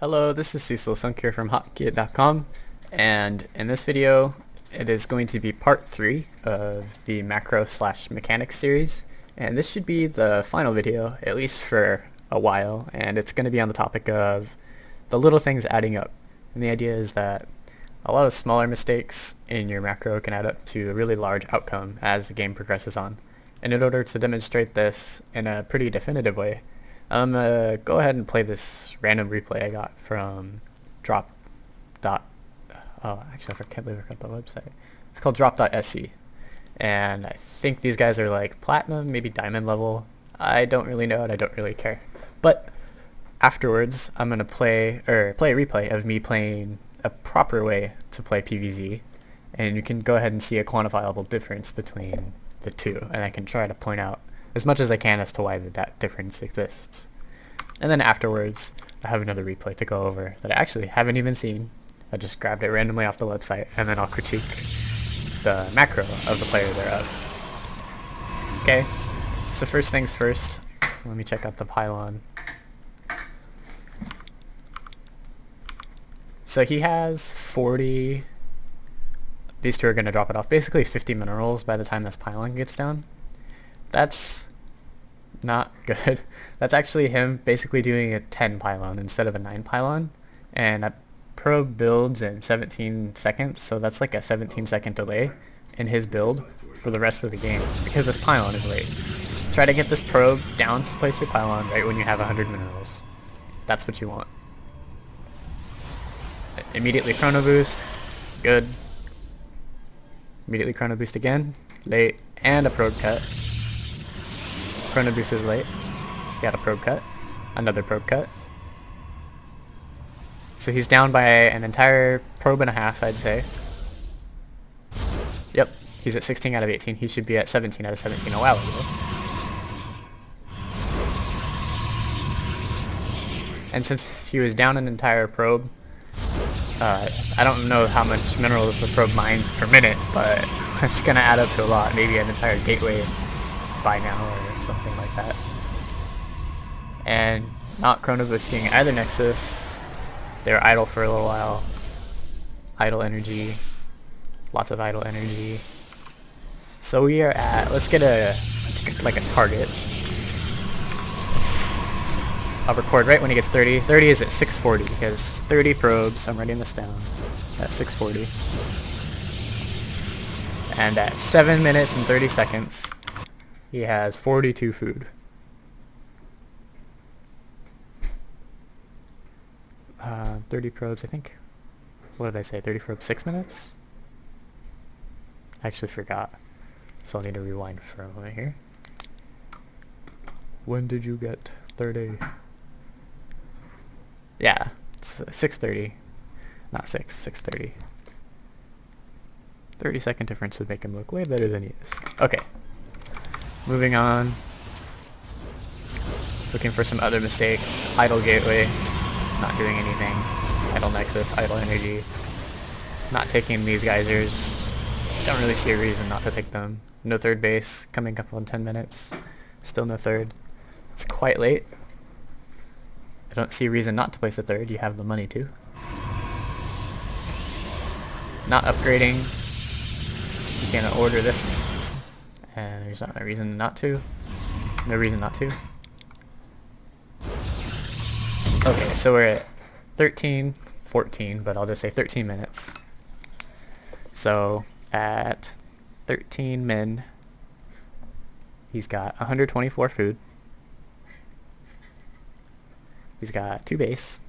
Hello, this is Cecil Sunk here from Hotkeyit.com, and in this video it is going to be part 3 of the macro slash mechanics series, and this should be the final video, at least for a while, and it's going to be on the topic of the little things adding up. And the idea is that a lot of smaller mistakes in your macro can add up to a really large outcome as the game progresses on. And in order to demonstrate this in a pretty definitive way, I'm gonna go ahead and play this random replay I got from drop. Actually, I can't believe I got the website. It's called drop.sc, and I think these guys are like platinum, maybe diamond level. I don't really know, and I don't really care. But afterwards, I'm gonna play a replay of me playing a proper way to play PvZ, and you can go ahead and see a quantifiable difference between the two, and I can try to point out as much as I can as to why that difference exists. And then afterwards, I have another replay to go over that I actually haven't even seen. I just grabbed it randomly off the website, and then I'll critique the macro of the player thereof. Okay, so first things first, let me check out the pylon. So he has 40, these two are going to drop it off, basically 50 minerals by the time this pylon gets down. That's not good. That's actually him basically doing a 10 pylon instead of a 9 pylon, and that probe builds in 17 seconds, so that's like a 17-second delay in his build for the rest of the game because this pylon is late. Try to get this probe down to place your pylon right when you have 100 minerals. That's what you want. Immediately chrono boost, good. Immediately chrono boost again, late, and a probe cut. Chrono boost is late. Got a probe cut. Another probe cut. So he's down by an entire probe and a half, I'd say. Yep, he's at 16 out of 18. He should be at 17 out of 17 a while ago. And since he was down an entire probe, I don't know how much minerals the probe mines per minute, but it's going to add up to a lot. Maybe an entire gateway by now or something like that. And not chrono boosting either nexus. They're idle for a little while. Idle energy. Lots of idle energy. So we are at, let's get a target. I'll record right when he gets 30. 30 is at 640. He has 30 probes. I'm writing this down. At 640. And at 7 minutes and 30 seconds, he has 42 food. 30 probes, I think. What did I say? 30 probes, 6 minutes? I actually forgot. So I'll need to rewind for a moment here. When did you get 30? Yeah, it's 6:30. Not 6:30. 30-second difference would make him look way better than he is. Okay. Moving on. Looking for some other mistakes. Idle gateway. Not doing anything. Idle nexus. Idle energy. Not taking these geysers. Don't really see a reason not to take them. No third base. Coming up on 10 minutes. Still no third. It's quite late. I don't see a reason not to place a third. You have the money to. Not upgrading. You can order this. And there's not a reason not to. No reason not to. Okay, so we're at 13, 14, but I'll just say 13 minutes. So at 13 min, he's got 124 food. He's got 2 base.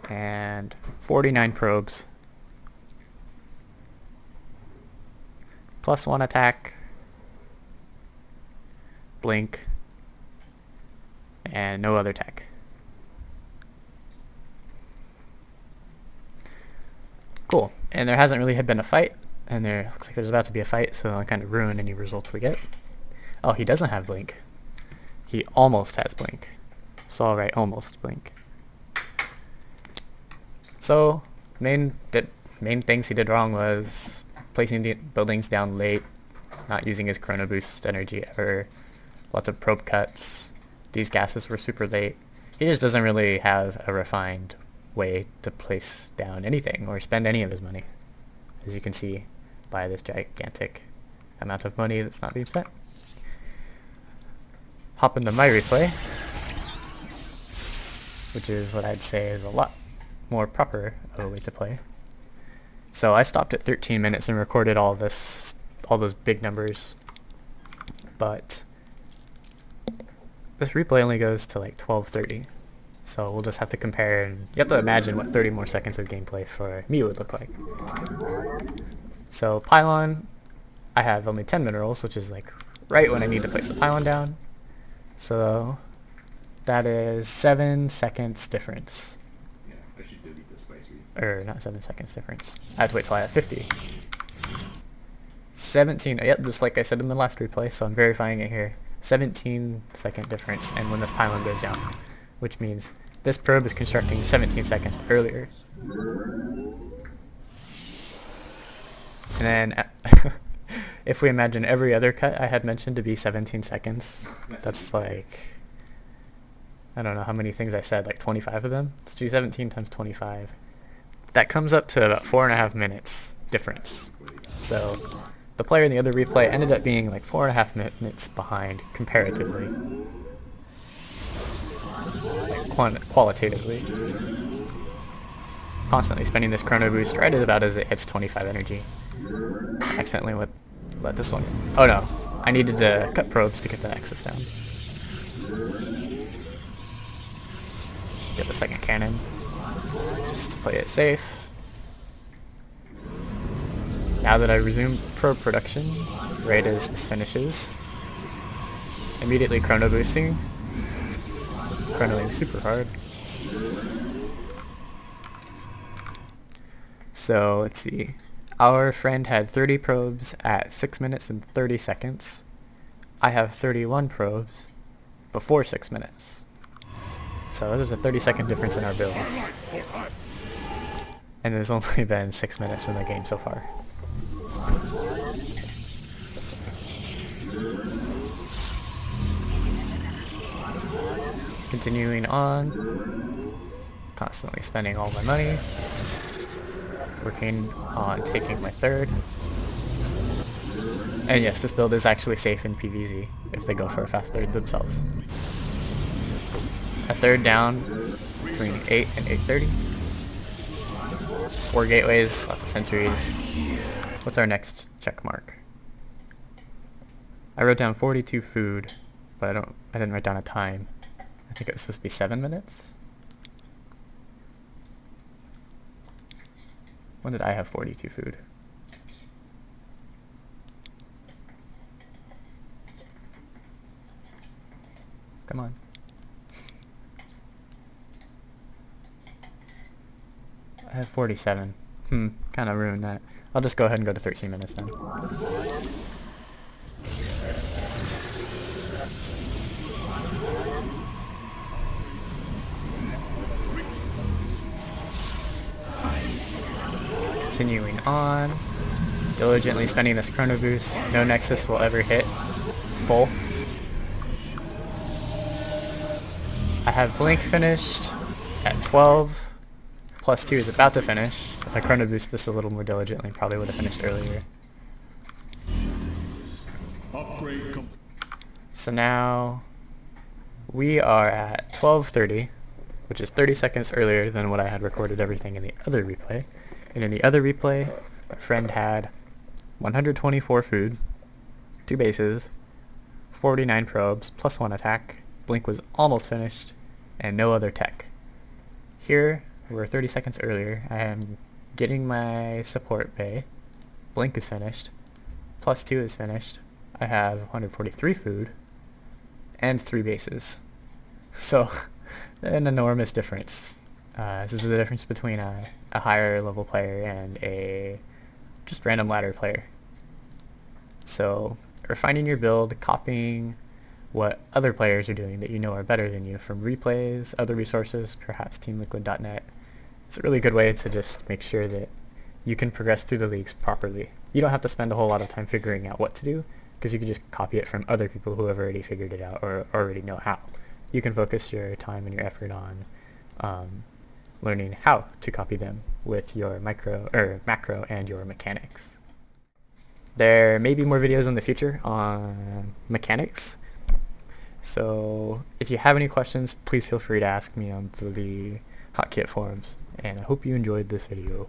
And 49 probes. +1 attack, blink, and no other tech. Cool. And there hasn't really been a fight, and there looks like there's about to be a fight, so I'll kind of ruin any results we get. Oh, he doesn't have blink. He almost has blink. So I'll write almost blink. So main things he did wrong was placing the buildings down late, not using his chrono boost energy ever, lots of probe cuts. These gases were super late. he just doesn't really have a refined way to place down anything or spend any of his money, as you can see by this gigantic amount of money that's not being spent. Hop into my replay, which is what I'd say is a lot more proper of a way to play. So I stopped at 13 minutes and recorded all those big numbers, but this replay only goes to like 12:30. So we'll just have to compare, and you have to imagine what 30 more seconds of gameplay for me would look like. So pylon, I have only 10 minerals, which is like right when I need to place the pylon down. So that is 7 seconds difference. Yeah, I should delete this spicy. Or not 7 seconds difference. I have to wait till I have 50. 17, yep, just like I said in the last replay, so I'm verifying it here. 17-second difference, and when this pylon goes down, which means this probe is constructing 17 seconds earlier. And then if we imagine every other cut I had mentioned to be 17 seconds, that's like, I don't know how many things I said, like 25 of them? Let's do 17 times 25. That comes up to about 4.5 minutes difference. So the player in the other replay ended up being like 4.5 minutes behind comparatively. Like qualitatively. Constantly spending this chrono boost right at about as it hits 25 energy. Accidentally let this one go. Oh no, I needed to cut probes to get the access down. Get the second cannon, just to play it safe. Now that I resume probe production, right as this finishes, immediately chrono boosting, chronoing super hard. So let's see, our friend had 30 probes at 6 minutes and 30 seconds. I have 31 probes before 6 minutes. So there's a 30-second difference in our builds. And there's only been 6 minutes in the game so far. Continuing on, constantly spending all my money, working on taking my third. And yes, this build is actually safe in PvZ if they go for a fast third themselves. A third down between 8 and 8:30. 4 gateways, lots of sentries. What's our next check mark? I wrote down 42 food, but I didn't write down a time. I think it was supposed to be 7 minutes. When did I have 42 food? Come on. I have 47. Kind of ruined that. I'll just go ahead and go to 13 minutes then. Continuing on, diligently spending this chrono boost. No Nexus will ever hit full. I have Blink finished at 12. Plus 2 is about to finish. If I chrono boost this a little more diligently, probably would have finished earlier. So now we are at 12:30, which is 30 seconds earlier than what I had recorded everything in the other replay. And in the other replay, my friend had 124 food, 2 bases, 49 probes, plus 1 attack. Blink was almost finished, and no other tech. Here, we're 30 seconds earlier. I am getting my support bay. Blink is finished. Plus 2 is finished. I have 143 food and 3 bases. So, an enormous difference. This is the difference between a higher level player and a just random ladder player. So, refining your build, copying what other players are doing that you know are better than you from replays, other resources, perhaps teamliquid.net. It's a really good way to just make sure that you can progress through the leagues properly. You don't have to spend a whole lot of time figuring out what to do, because you can just copy it from other people who have already figured it out or already know how. you can focus your time and your effort on learning how to copy them with your macro and your mechanics. There may be more videos in the future on mechanics, so if you have any questions, please feel free to ask me on the Hotkeyit forums, and I hope you enjoyed this video.